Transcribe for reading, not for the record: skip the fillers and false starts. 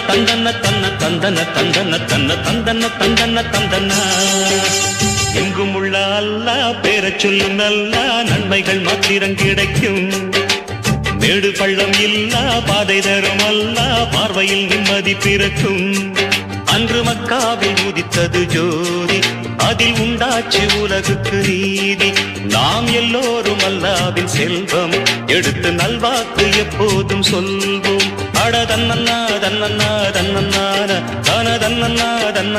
தந்தன தன்ன தந்தன தந்தன தன்ன தந்தன தந்தன தந்தனா எங்கும் உள்ள அல்லா பேரச் சொல்லு நல்லா நன்மைகள் மாத்திரம் கிடைக்கும் மேடு பள்ளம் இல்லா பாதை தரும் அல்லா பார்வையில் நிம்மதி பிறக்கும் அன்று மக்காவில் உதித்தது ஜோதி அதில் உண்டாச்சு உலகுக்கு நீதி நாம் எல்லோரும் அல்லாவின் செல்வம் எடுத்து நல்வாக்கு எப்போதும் சொல்வோம் அட தன்னன்னா தன்னன்னா தன்னன்னா தன தன்னன்னா தன்ன